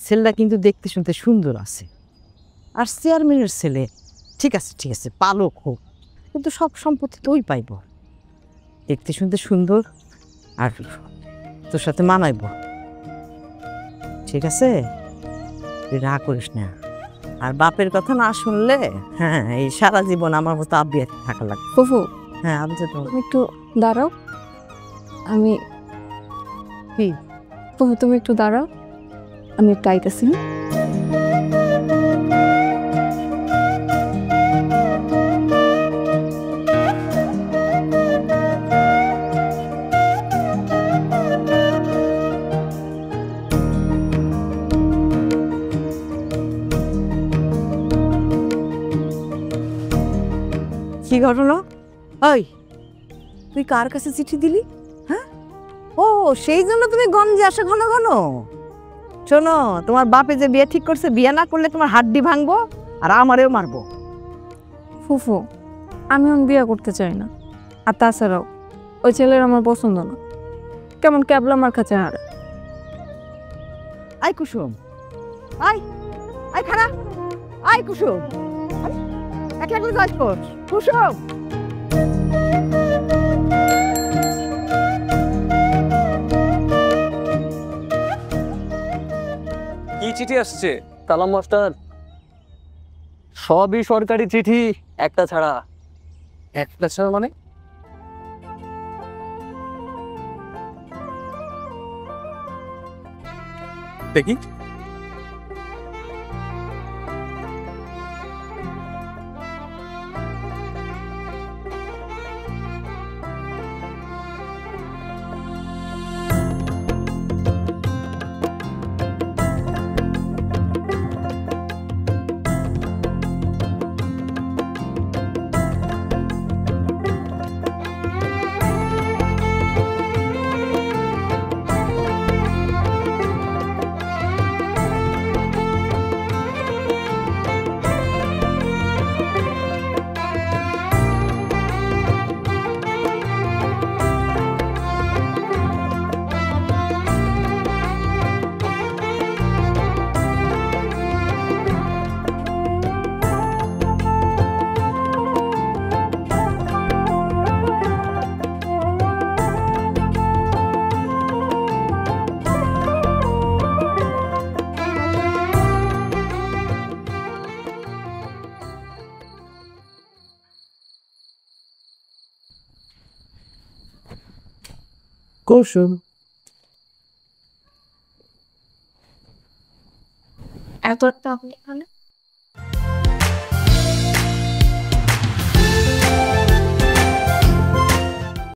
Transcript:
ছেলেটা কিন্তু দেখতে শুনতে সুন্দর আছে, আর চেয়ারম্যানের ছেলে ঠিক আছে পালক হোক, কিন্তু সব সম্পত্তি তো ওই পাইব। দেখতে শুনতে সুন্দর আর তোর সাথে মানাইব। ঠিক আছে, তুই রাগ করিস না। আর বাপের কথা না শুনলে হ্যাঁ এই সারা জীবন আমার মতো আব্বি থাকা লাগবে। ফুফু হ্যাঁ আমি তো তুমি একটু দাঁড়াও। আমি কি ফুফু তুমি একটু দাঁড়াও, আমি একটু আইতেছি। কি ঘটনা? ওই তুই কার কাছে চিঠি দিলি? হ্যাঁ, ও সেই জন্য তুমি গঞ্জে আসো ঘন ঘন। শোনো, তোমার বাপে যে বিয়ে ঠিক করছে, বিয়ে না করলে তোমার হাড্ডি ভাঙবো আর আমারেও মারবো। ফুফু আমি বিয়ে করতে চাই না, আর তাছাড়াও ওই ছেলের আমার পছন্দ না, কেমন ক্যাবলা মার কাছে আর। আই কুসুম, আই আই খারা, আই কুসুম, একলা করে যাইস কর কুসুম। কি চিঠি আসছে সালাম মাস্টার? সবই সরকারি চিঠি, একটা ছাড়া। একটা ছাড়া মানে? দেখি। কুসুম, এত একটা আপনি এখানে?